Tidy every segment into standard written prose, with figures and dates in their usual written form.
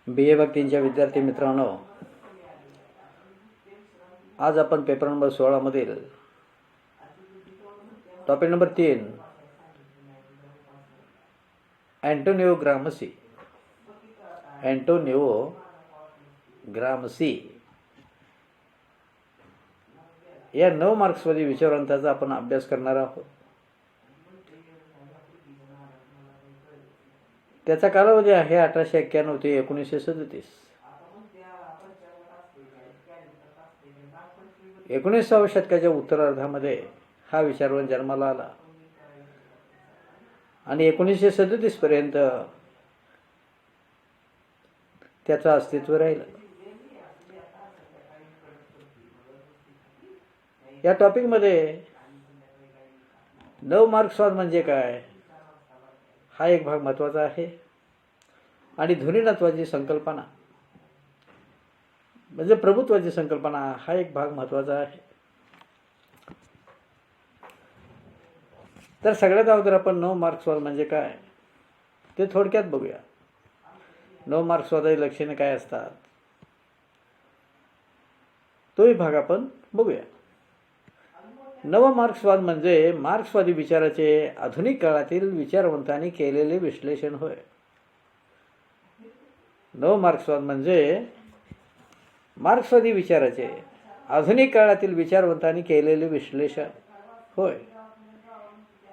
BA भक्तींच्या विद्यार्थी मित्रांनो, आज आपण पेपर नंबर 16 मधील टॉपिक नंबर 3 अँटोनिओ ग्रामसी या 9 मार्क्सवादी विचारवंताचा आपण अभ्यास करणार आहोत. त्याचा कालावधी आहे 1891 ते 1937. 19व्या शतकाच्या उत्तरार्धामध्ये हा विचारवंत जन्माला आला आणि 1937 पर्यंत त्याचं अस्तित्व राहिलं. या टॉपिकमध्ये 9 मार्क्सवाद म्हणजे काय हा एक भाग महत्त्वाचा आहे आणि ध्वनितत्वाची संकल्पना म्हणजे प्रभुत्वाची संकल्पना हा एक भाग महत्त्वाचा आहे. तर सगळ्यात अगोदर आपण 9 मार्क्सवाद म्हणजे काय ते थोडक्यात बघूया. 9 मार्क्सवादाची लक्षणे काय असतात तोही भाग आपण बघूया. नव मार्क्सवाद म्हणजे मार्क्सवादी विचाराचे आधुनिक काळातील विचारवंतांनी केलेले विश्लेषण होय. नव मार्क्सवाद म्हणजे मार्क्सवादी विचाराचे आधुनिक काळातील विचारवंतांनी केलेले विश्लेषण होय.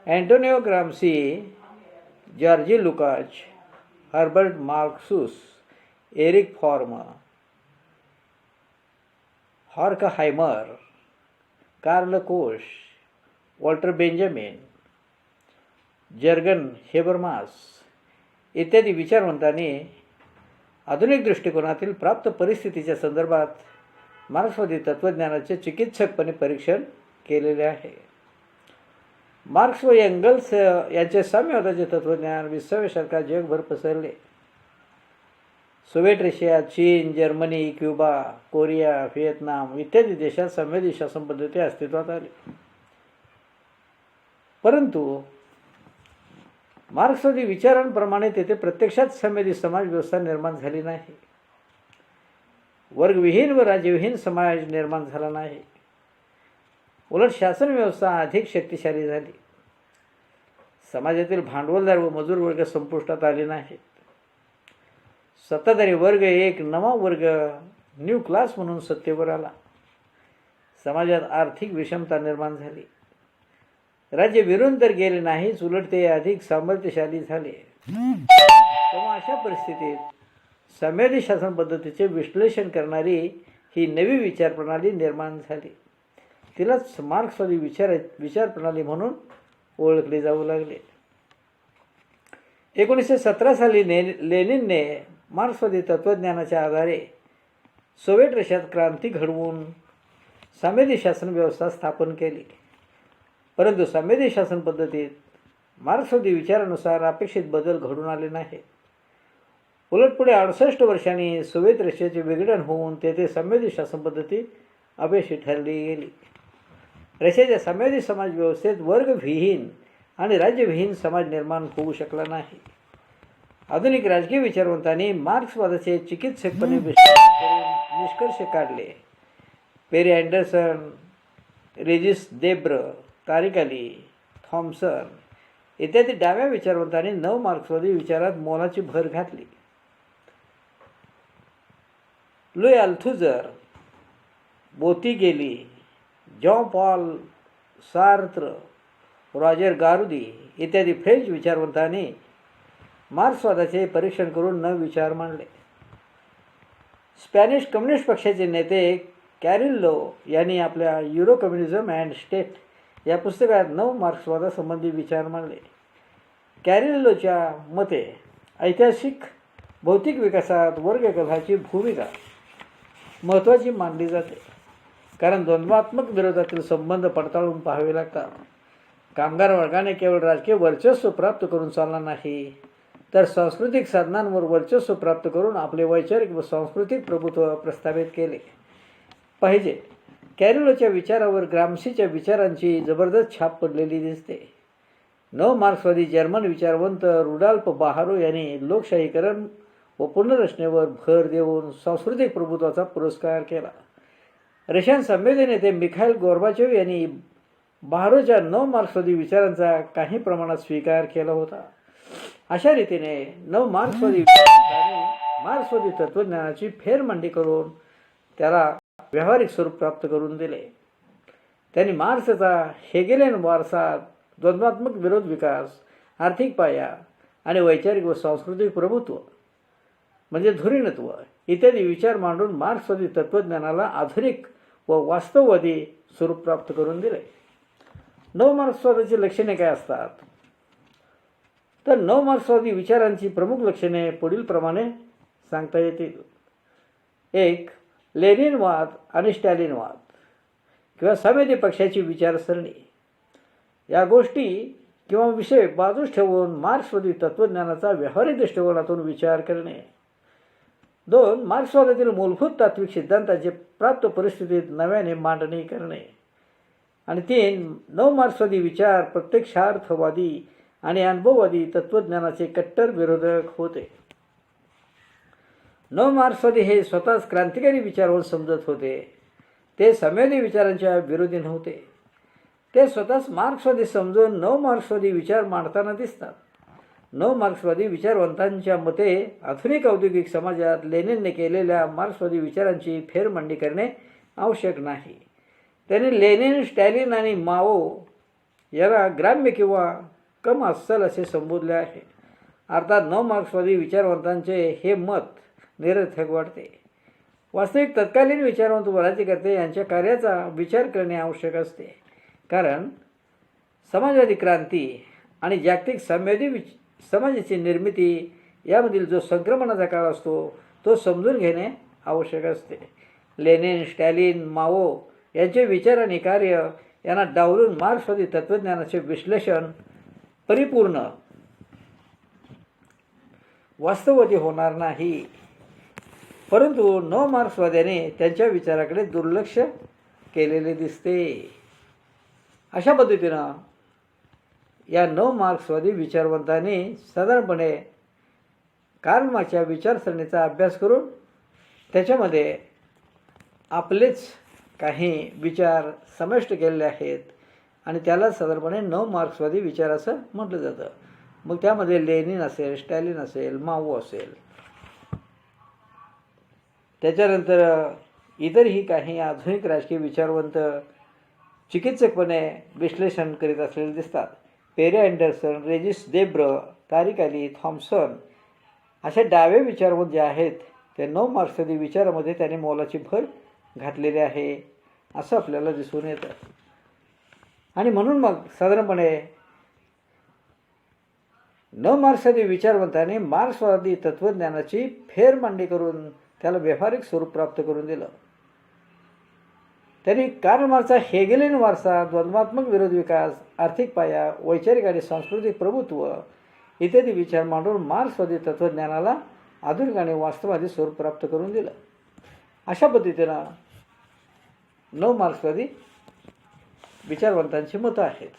Antonio Gramsci, Georg Lukacs, Herbert Marcuse, Erich Fromm, Horkheimer, Karl Korsch, Walter Benjamin, Jurgen Habermas इत्यादी विचारवंतांनी आधुनिक दृष्टिकोनातील प्राप्त परिस्थितीच्या संदर्भात मार्क्सवादी तत्त्वज्ञानाचे चिकित्सकपणे परीक्षण केलेले आहे. मार्क्स व एंगल्स यांचे साम्यवादाचे तत्त्वज्ञान 20व्या शतकात जगभर पसरले. सोव्हिएट रशिया, चीन, जर्मनी, क्युबा, कोरिया, व्हिएतनाम इत्यादी देशात संवेदी शासन पद्धती अस्तित्वात आली. परंतु मार्क्सवादी विचारांप्रमाणे तेथे प्रत्यक्षात संवेदी समाज व्यवस्था निर्माण झाली नाही. वर्गविहीन व राज्यविहीन समाज निर्माण झाला नाही. उलट शासन व्यवस्था अधिक शक्तिशाली झाली. समाजातील भांडवलदार व मजूर वर्ग संपुष्टात आले नाहीत. सत्ताधारी वर्ग एक नवा वर्ग न्यू क्लास म्हणून सत्तेवर आला. समाजात आर्थिक विषमता निर्माण झाली. राज्य विरून तर गेले नाहीच, उलट ते अधिक सामर्थ्यशाली झाले. तेव्हा अशा परिस्थितीत संवेदी शासन पद्धतीचे विश्लेषण करणारी ही नवी विचारप्रणाली निर्माण झाली. तिलाच मार्क्सवादी विचारप्रणाली म्हणून ओळखले जाऊ लागले. 1917 साली लेनिनने मार्क्सवादी तत्त्वज्ञानाच्या आधारे सोव्हिएट रशियात क्रांती घडवून संवेदी शासन व्यवस्था स्थापन केली. परंतु संवेदी शासन पद्धतीत मार्क्सवादी विचारानुसार अपेक्षित बदल घडून आले नाही. उलट पुढे 68 वर्षांनी सोव्हिएत रशियाचे विघटन होऊन तेथे संवेदी शासन पद्धती अपयशी ठरली गेली. रशियाच्या संवेदी समाज व्यवस्थेत वर्गविहीन आणि राज्यविहीन समाज निर्माण होऊ शकला नाही. आधुनिक राजकीय विचारवंतांनी मार्क्सवादाचे चिकित्सकपणे विश्लेषण करून निष्कर्ष काढले. Perry Anderson, Regis Debray, Tariq Ali, Thompson इत्यादी डाव्या विचारवंतांनी 9 मार्क्सवादी विचारात मोलाची भर घातली. Louis Althusser, Bottigelli, Jean Paul Sartre, Roger Garaudy इत्यादी फ्रेंच विचारवंतांनी मार्क्सवादाचे परीक्षण करून 9 विचार मांडले. स्पॅनिश कम्युनिस्ट पक्षाचे नेते कॅरिल्लो यांनी आपल्या युरो कम्युनिझम अँड स्टेट या पुस्तकात 9 मार्क्सवादासंबंधी विचार मांडले. कॅरिल्लोच्या मते ऐतिहासिक भौतिक विकासात वर्गकलहाची भूमिका महत्त्वाची मानली जाते, कारण द्वंद्वात्मक विरोधातील संबंध पडताळून पाहावे लागतात. कामगार वर्गाने केवळ राजकीय वर्चस्व प्राप्त करून चालणार नाही, तर सांस्कृतिक साधनांवर वर्चस्व प्राप्त करून आपले वैचारिक व सांस्कृतिक प्रभुत्व प्रस्थापित केले पाहिजे. कॅरिलोच्या विचारावर ग्रामसीच्या विचारांची जबरदस्त छाप पडलेली दिसते. नव मार्क्सवादी जर्मन विचारवंत रुडॉल्फ बाहारो यांनी लोकशाहीकरण व पुनर्रचनेवर भर देऊन सांस्कृतिक प्रभुत्वाचा पुरस्कार केला. रशियन संमेलने नेते मिखाईल गोर्बाचेव यांनी बारोच्या नवमार्क्सवादी विचारांचा काही प्रमाणात स्वीकार केला होता. अशा रीतीने नवमार्क्सवादी विचारांनी मार्क्सवादी तत्त्वज्ञानाची फेरमांडणी करून त्याला व्यावहारिक स्वरूप प्राप्त करून दिले. त्यांनी मार्क्सचा हेगेलियन वारसा, द्वंद्वात्मक विरोध विकास, आर्थिक पाया आणि वैचारिक व सांस्कृतिक प्रभुत्व म्हणजे धुरीणत्व इत्यादी विचार मांडून मार्क्सवादी तत्त्वज्ञानाला आधुनिक व वास्तववादी स्वरूप प्राप्त करून दिले. नवमार्क्सवादाची लक्षणे काय असतात तर नवमार्क्सवादी विचारांची प्रमुख लक्षणे पुढील प्रमाणे सांगता येतील. 1. लेनिनवाद आणि स्टॅलिनवाद किंवा साम्यवादी पक्षाची विचारसरणी. या गोष्टी किंवा विषय बाजूस ठेवून मार्क्सवादी तत्त्वज्ञानाचा व्यावहारिक दृष्टिकोनातून विचार करणे. 2. मार्क्सवादातील मूलभूत तात्विक सिद्धांताची प्राप्त परिस्थितीत नव्याने मांडणी करणे. आणि 3. नवमार्क्सवादी विचार प्रत्यक्षार्थवादी आणि अनुभववादी तत्त्वज्ञानाचे कट्टर विरोधक होते. नवमार्क्सवादी हे स्वतःच क्रांतिकारी विचारावर समजत होते. ते साम्यवादी विचारांच्या विरोधी नव्हते. ते स्वतःच मार्क्सवादी समजून नवमार्क्सवादी विचार मांडताना दिसतात. नवमार्क्सवादी विचारवंतांच्या मते आधुनिक औद्योगिक समाजात लेनिनने केलेल्या मार्क्सवादी विचारांची फेरमांडणी करणे आवश्यक नाही. त्यांनी लेनिन, स्टॅलिन आणि माओ याला ग्राम्य किंवा कम अस्सल असे संबोधले आहे. अर्थात नवमार्क्सवादी विचारवंतांचे हे मत निरर्थक वाटते. वास्तविक तत्कालीन विचारवंत व राज्यकर्ते यांच्या कार्याचा विचार करणे आवश्यक असते. कारण समाजवादी क्रांती आणि जागतिक साम्यवादी समाजाची निर्मिती यामधील जो संक्रमणाचा काळ असतो तो समजून घेणे आवश्यक असते. लेनिन, स्टॅलिन, माओ यांचे विचार आणि कार्य यांना डावलून मार्क्सवादी तत्त्वज्ञानाचे विश्लेषण परिपूर्ण वास्तववादी होणार नाही. परंतु नवमार्क्सवाद्याने त्यांच्या विचाराकडे दुर्लक्ष केलेले दिसते. अशा पद्धतीनं या नवमार्क्सवादी विचारवंतांनी साधारणपणे कार्ल मार्क्सच्या विचारसरणीचा अभ्यास करून त्याच्यामध्ये आपलेच काही विचार समाविष्ट केलेले आहेत आणि त्याला साधारणपणे नवमार्क्सवादी विचार असं म्हटलं जातं. मग त्यामध्ये लेनिन असेल, स्टॅलिन असेल, माओ असेल, त्याच्यानंतर इतरही काही आधुनिक राजकीय विचारवंत चिकित्सकपणे विश्लेषण करीत असलेले दिसतात. पेरे Anderson, Regis Debray, Tariq Ali, Thompson असे डावे विचारवंत जे आहेत ते नवमार्क्सवादी विचारामध्ये त्याने मोलाची भर घातलेली आहे असं आपल्याला दिसून येतं. आणि म्हणून मग साधारणपणे नवमार्क्सवादी विचारवंताने मार्क्सवादी तत्त्वज्ञानाची फेरमांडणी करून त्याला व्यावहारिक स्वरूप प्राप्त करून दिलं. त्यांनी कार्ल मार्क्सचा हेगेलियन वारसा, द्वंद्वात्मक विरोध विकास, आर्थिक पाया, वैचारिक आणि सांस्कृतिक प्रभुत्व इत्यादी विचार मांडून मार्क्सवादी तत्त्वज्ञानाला आधुनिक आणि वास्तववादी स्वरूप प्राप्त करून दिलं. अशा पद्धतीनं नवमार्क्सवादी विचारवंतांची मतं आहेत.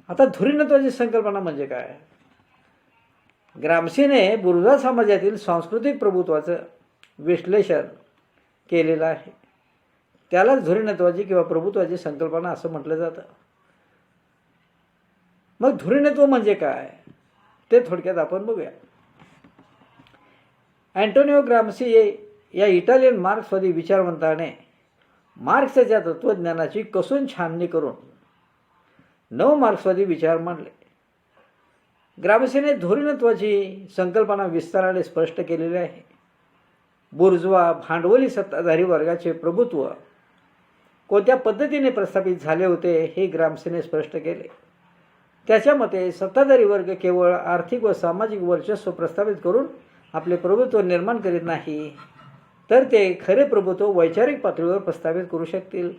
आता धुरीणत्वाची संकल्पना म्हणजे काय? ग्रामसीने बुर्झा समाजातील सांस्कृतिक प्रभुत्वाचं विश्लेषण केलेलं आहे. त्यालाच धुरीणत्वाची किंवा प्रभुत्वाची संकल्पना असं म्हटलं जातं. मग धुरीणत्व म्हणजे काय ते थोडक्यात आपण बघूया. अँटोनिओ ग्रामसी या इटालियन मार्क्सवादी विचारवंताने मार्क्सच्या तत्त्वज्ञानाची कसून छाननी करून नवमार्क्सवादी विचार मांडले. ग्रामसीने धुरीणत्वाची संकल्पना विस्ताराने स्पष्ट केलेली आहे. बुर्जवा भांडवली सत्ताधारी वर्गाचे प्रभुत्व कोणत्या पद्धतीने प्रस्थापित झाले होते हे ग्रामसीने स्पष्ट केले. त्याच्या मते सत्ताधारी वर्ग केवळ आर्थिक व सामाजिक वर्चस्व प्रस्थापित करून आपले प्रभुत्व निर्माण करीत नाही, तर ते खरे प्रभुत्व वैचारिक पातळीवर प्रस्थापित करू शकतील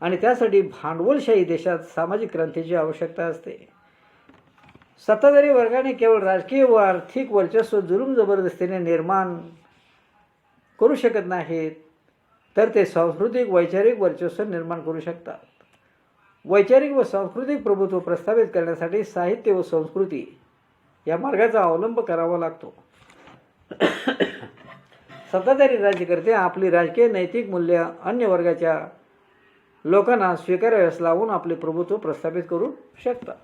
आणि त्यासाठी भांडवलशाही देशात सामाजिक क्रांतीची आवश्यकता असते. सत्ताधारी वर्गाने केवळ राजकीय व आर्थिक वर्चस्व जुलूम जबरदस्तीने निर्माण करू शकत नाहीत, तर ते सांस्कृतिक वैचारिक वर्चस्व निर्माण करू शकतात. वैचारिक व सांस्कृतिक प्रभुत्व प्रस्थापित करण्यासाठी साहित्य व संस्कृती या मार्गाचा अवलंब करावा लागतो. सत्ताधारी राज्यकर्ते आपली राजकीय नैतिक मूल्य अन्य वर्गाच्या लोकांना स्वीकाराव्यास लावून आपले प्रभुत्व प्रस्थापित करू शकतात.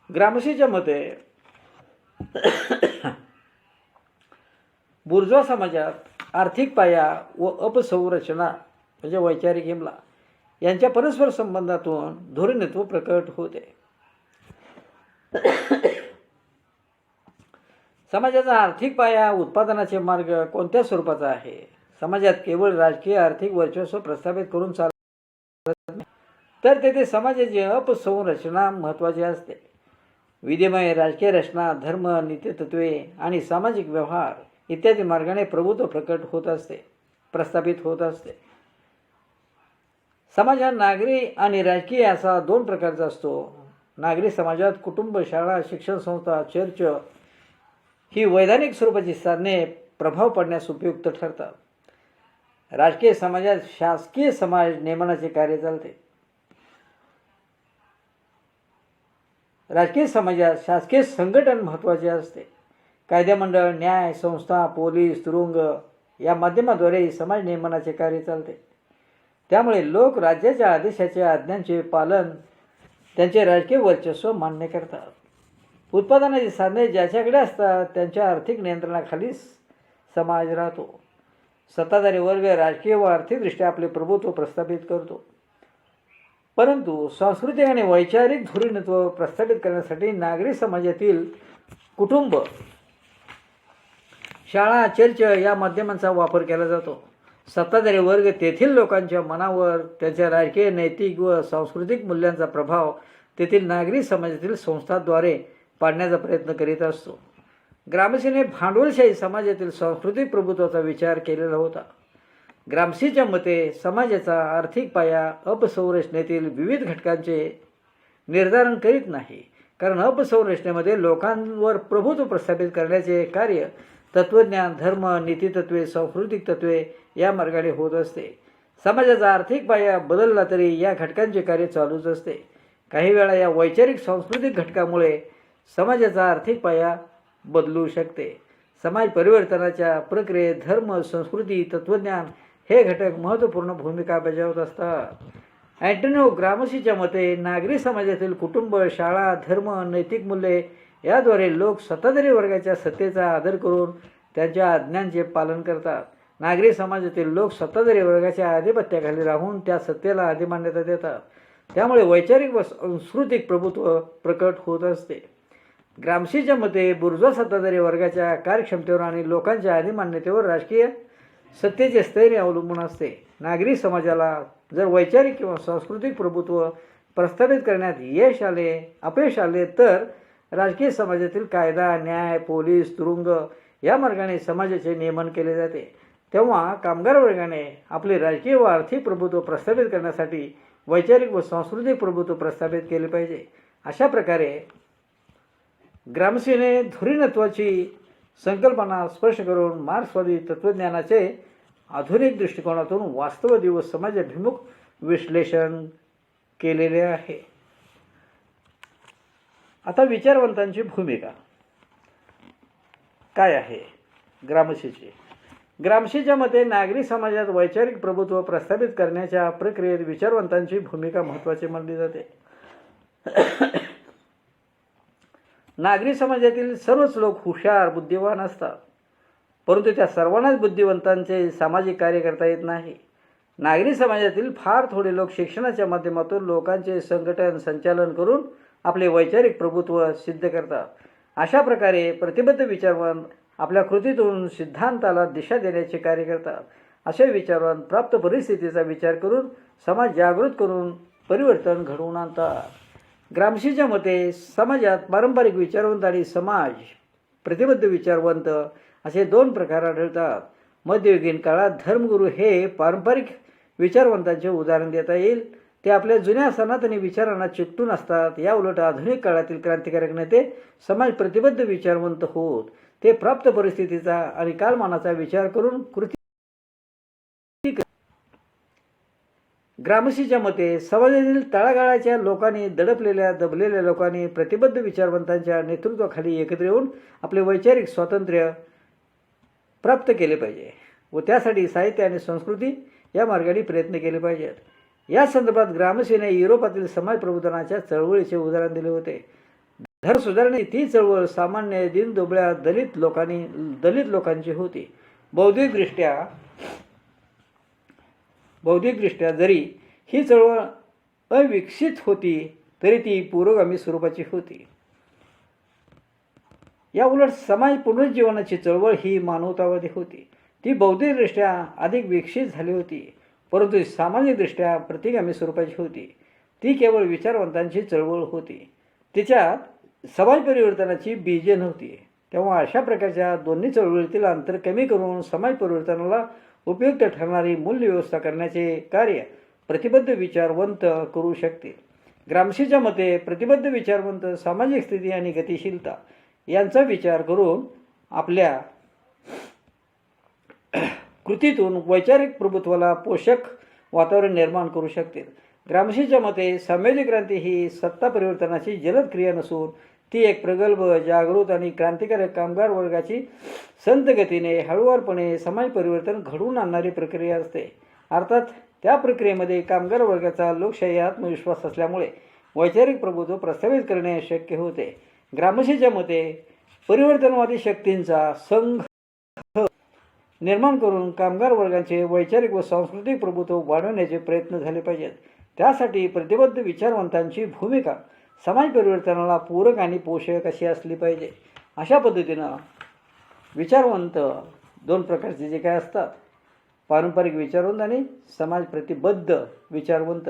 ग्रामशीच्या मते बुर्जवा समाजात आर्थिक पाया व अपसंरचना म्हणजे वैचारिक हिमला यांच्या परस्पर संबंधातून धोरणत्व प्रकट होते. समाजाचा आर्थिक पाया उत्पादनाचे मार्ग कोणत्या स्वरूपाचा आहे? समाजात केवळ राजकीय आर्थिक वर्चस्व प्रस्थापित करून चालत नाही, तर तेथे समाजाची अपसंरचना महत्त्वाची असते. विधिमय राजकीय रचना, धर्म, नीतितत्वे आणि सामाजिक व्यवहार इत्यादी मार्गाने प्रभुत्व प्रकट होत असते, प्रस्थापित होत असते. समाज हा नागरी आणि राजकीय असा दोन प्रकारचा असतो. नागरी समाजात कुटुंब, शाळा, शिक्षण संस्था, चर्च ही वैधानिक स्वरूपाची साधने प्रभाव पडण्यास उपयुक्त ठरतात. राजकीय समाजात शासकीय समाज नियमनाचे कार्य चालते. राजकीय समाजात शासकीय संघटन महत्त्वाचे असते. कायदेमंडळ, न्याय संस्था, पोलीस, तुरुंग या माध्यमाद्वारे समाज नियमनाचे कार्य चालते. त्यामुळे लोक राज्याच्या आदेशाच्या आज्ञांचे पालन, त्यांचे राजकीय वर्चस्व मान्य करतात. उत्पादनाची साधने ज्याच्याकडे असतात त्यांच्या आर्थिक नियंत्रणाखाली समाज राहतो. सत्ताधारी वर्ग राजकीय व आर्थिकदृष्ट्या आपले प्रभुत्व प्रस्थापित करतो. परंतु सांस्कृतिक आणि वैचारिक धोरणत्व प्रस्थापित करण्यासाठी नागरी समाजातील कुटुंब, शाळा, चर्च या माध्यमांचा वापर केला जातो. सत्ताधारी वर्ग तेथील लोकांच्या मनावर त्यांच्या राजकीय, नैतिक व सांस्कृतिक मूल्यांचा प्रभाव तेथील नागरी समाजातील संस्थांद्वारे पाडण्याचा प्रयत्न करीत असतो. ग्रामसीने भांडवलशाही समाजातील सांस्कृतिक प्रभुत्वाचा विचार केलेला होता. ग्रामसीच्या मते समाजाचा आर्थिक पाया अपसंरचनेतील विविध घटकांचे निर्धारण करीत नाही, कारण अपसंरचनेमध्ये लोकांवर प्रभुत्व प्रस्थापित करण्याचे कार्य तत्त्वज्ञान, धर्म, नीतितत्वे, सांस्कृतिक तत्त्वे या मार्गाने होत असते. समाजाचा आर्थिक पाया बदलला तरी या घटकांचे कार्य चालूच असते. काही वेळा या वैचारिक सांस्कृतिक घटकामुळे समाजाचा आर्थिक पाया बदलू शकते. समाज परिवर्तनाच्या प्रक्रियेत धर्म, संस्कृती, तत्त्वज्ञान हे घटक महत्त्वपूर्ण भूमिका बजावत असतात. अँटोनिओ ग्रामसीच्या मते नागरी समाजातील कुटुंब, शाळा, धर्म, नैतिक मूल्ये याद्वारे लोक सत्ताधारी वर्गाच्या सत्तेचा आदर करून त्यांच्या आज्ञांचे पालन करतात. नागरी समाजातील लोक सत्ताधारी वर्गाच्या आधिपत्याखाली राहून त्या सत्तेला अधिमान्यता देतात. त्यामुळे वैचारिक व सांस्कृतिक प्रभुत्व प्रकट होत असते. ग्रामसीच्या मते बुर्जवा सत्ताधारी वर्गाच्या कार्यक्षमतेवर आणि लोकांच्या अधिमान्यतेवर राजकीय सत्तेचे स्थैर्य अवलंबून असते. नागरी समाजाला जर वैचारिक किंवा सांस्कृतिक प्रभुत्व प्रस्थापित करण्यात अपयश आले तर राजकीय समाजातील कायदा, न्याय, पोलीस, तुरुंग या मार्गाने समाजाचे नियमन केले जाते. तेव्हा कामगार वर्गाने आपले राजकीय व आर्थिक प्रभुत्व प्रस्थापित करण्यासाठी वैचारिक व सांस्कृतिक प्रभुत्व प्रस्थापित केले पाहिजे. अशा प्रकारे ग्रामसीने धुरीणत्वाची संकल्पना स्पष्ट करून मार्क्सवादी तत्त्वज्ञानाचे आधुनिक दृष्टिकोनातून वास्तववादी व समाजाभिमुख विश्लेषण केलेले आहे. आता विचारवंतांची भूमिका काय आहे ग्रामसीची? ग्रामसीच्या मते नागरी समाजात वैचारिक प्रभुत्व प्रस्थापित करण्याच्या प्रक्रियेत विचारवंतांची भूमिका महत्त्वाची मानली जाते. नागरी समाजातील सर्वच लोक हुशार, बुद्धिवान असतात, परंतु त्या सर्वांनाच बुद्धिवंतांचे सामाजिक कार्य करता येत नाही. नागरी समाजातील फार थोडे लोक शिक्षणाच्या माध्यमातून लोकांचे संचालन करून आपले वैचारिक प्रभुत्व सिद्ध करतात. अशा प्रकारे प्रतिबद्ध विचारवंत आपल्या कृतीतून सिद्धांताला दिशा देण्याचे कार्य करतात. असे विचारवंत प्राप्त परिस्थितीचा विचार करून समाज जागृत करून परिवर्तन घडवून आणतात. ग्रामसीच्या मते समाजात पारंपरिक विचारवंत आणि समाज प्रतिबद्ध विचारवंत असे दोन प्रकार आढळतात. मध्ययुगीन काळात धर्मगुरू हे पारंपरिक विचारवंतांचे उदाहरण देता येईल. ते आपल्या जुन्या सनातनी विचारांना चिकटून असतात. या उलट आधुनिक काळातील क्रांतिकारक नेते समाज प्रतिबद्ध विचारवंत होत. ते प्राप्त परिस्थितीचा आणि कालमानाचा विचार करून कृती. ग्रामसीच्या मते समाजातील तळागाळाच्या लोकांनी, दबलेल्या लोकांनी प्रतिबद्ध विचारवंतांच्या नेतृत्वाखाली एकत्र येऊन आपले वैचारिक स्वातंत्र्य प्राप्त केले पाहिजे व त्यासाठी साहित्य आणि संस्कृती या मार्गाने प्रयत्न केले पाहिजेत. या संदर्भात ग्रामसेनेने युरोपातील समाज प्रबोधनाच्या चळवळीचे उदाहरण दिले होते. धर्म सुधारणे ती चळवळ सामान्य दीनदुबळ्या दलित लोकांची होती. बौद्धिकदृष्ट्या जरी ही चळवळ अविकसित होती तरी ती पुरोगामी स्वरूपाची होती. या उलट समाज पुनरुज्जीवनाची चळवळ ही मानवतावादी होती. ती बौद्धिकदृष्ट्या अधिक विकसित झाली होती, परंतु सामाजिकदृष्ट्या प्रतिगामी स्वरूपाची होती. ती केवळ विचारवंतांची चळवळ होती. तिच्यात समाज परिवर्तनाची बीजे नव्हती. तेव्हा अशा प्रकारच्या दोन्ही चळवळीतील अंतर कमी करून समाज परिवर्तनाला उपयुक्त ठरणारी मूल्यव्यवस्था करण्याचे कार्य प्रतिबद्ध विचारवंत करू शकतील. ग्रामशीच्या मते प्रतिबद्ध विचारवंत सामाजिक स्थिती आणि गतिशीलता यांचा विचार करून आपल्या कृतीतून वैचारिक प्रभुत्वाला पोषक वातावरण निर्माण करू शकतील. ग्रामशीच्या मते साम्यवादी क्रांती ही सत्ता परिवर्तनाची जलद क्रिया नसून ती एक प्रगल्भ, जागृत आणि क्रांतिकारक कामगार वर्गाची संत गतीने हळूवारपणे समाज परिवर्तन घडवून आणणारी प्रक्रिया असते. अर्थात त्या प्रक्रियेमध्ये कामगार वर्गाचा लोकशाही आत्मविश्वास असल्यामुळे वैचारिक प्रभुत्व प्रस्थापित करणे शक्य होते. ग्रामशीच्या मते परिवर्तनवादी शक्तींचा संघ निर्माण करून कामगार वर्गाचे वैचारिक व सांस्कृतिक प्रभुत्व वाढवण्याचे प्रयत्न झाले पाहिजेत. त्यासाठी प्रतिबद्ध विचारवंतांची भूमिका समाज परिवर्तनाला पूरक आणि पोषक अशी असली पाहिजे. अशा पद्धतीनं विचारवंत दोन प्रकारचे जे काय असतात, पारंपरिक विचारवंत आणि समाज प्रतिबद्ध विचारवंत,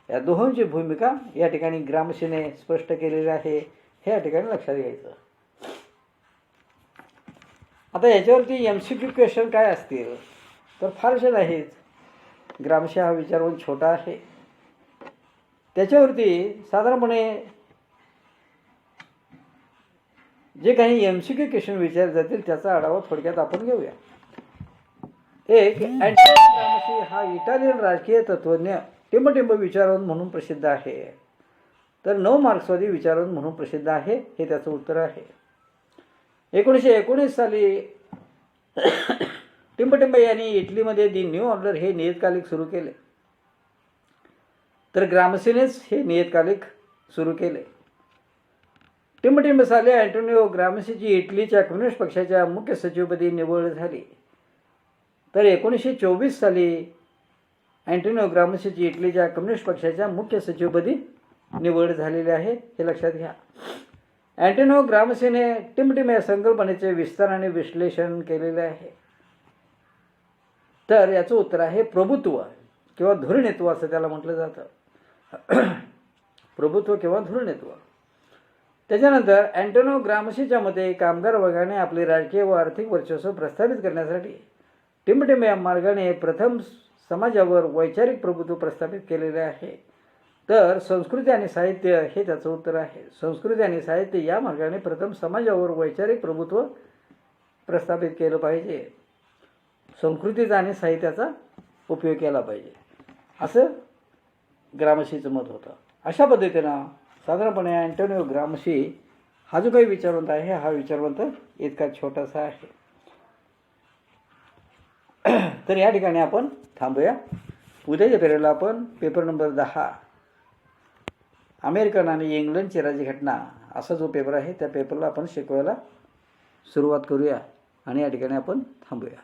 या दोहोंची भूमिका या ठिकाणी ग्रामसेनेने स्पष्ट केलेली आहे. हे या ठिकाणी लक्षात घ्यायचं. आता याच्यावरती MCQ क्वेश्चन काय असतील तर फारसे नाहीत. ग्रामशे हा विचारवंत छोटा आहे. त्याच्यावरती साधारणपणे जे काही MCQ क्वेश्चन विचारले जातील त्याचा आढावा थोडक्यात आपण घेऊया. एक, अँटोनियो ग्रामशी हा इटालियन राजकीय तत्त्वज्ञ टिंबटिंब विचारवंत म्हणून प्रसिद्ध आहे, तर नव मार्क्सवादी विचारवंत म्हणून प्रसिद्ध आहे. हे त्याचं उत्तर आहे. 1919 साली टिंबटिंब यांनी इटलीमध्ये दी न्यू ऑर्डर हे नियतकालिक सुरू केले, तर ग्रामसेनेच हे नियतकालिक सुरू केले. टिंबटिंब साली अँटोनियो ग्रामशीची इटलीच्या कम्युनिस्ट पक्षाच्या मुख्य सचिवपदी निवड झाली, तर 1924 साली अँटोनियो ग्रामशीची इटलीच्या कम्युनिस्ट पक्षाच्या मुख्य सचिवपदी निवड झालेली आहे. हे लक्षात घ्या. अँटोनियो ग्रामशीने टिंबटिंब या संकल्पनेचे विस्ताराने विश्लेषण केलेले आहे, तर याचं उत्तर आहे प्रभुत्व किंवा धुरीणत्व असं त्याला म्हटलं जातं. प्रभुत्व किंवा धुरीणत्व. त्याच्यानंतर अँटोनियो ग्रामशीच्या मते कामगार वर्गाने आपले राजकीय व आर्थिक वर्चस्व प्रस्थापित करण्यासाठी टिंबटिंब या मार्गाने प्रथम समाजावर वैचारिक प्रभुत्व प्रस्थापित केलेले आहे, तर संस्कृती आणि साहित्य हे त्याचं उत्तर आहे. संस्कृती आणि साहित्य या मार्गाने प्रथम समाजावर वैचारिक प्रभुत्व प्रस्थापित केलं पाहिजे. संस्कृतीचा आणि साहित्याचा उपयोग केला पाहिजे असं ग्रामशीचं मत होतं. अशा पद्धतीनं साधारणपणे अँटोनियो ग्रामशी हा जो काही विचारवंत आहे हा विचारवंत इतका छोटासा आहे. तर या ठिकाणी आपण थांबूया. उद्याच्या पेरेला आपण पेपर नंबर 10 अमेरिकन आणि इंग्लंडची राज्यघटना असा जो पेपर आहे त्या पेपरला आपण शिकवायला सुरुवात करूया आणि या ठिकाणी आपण थांबूया.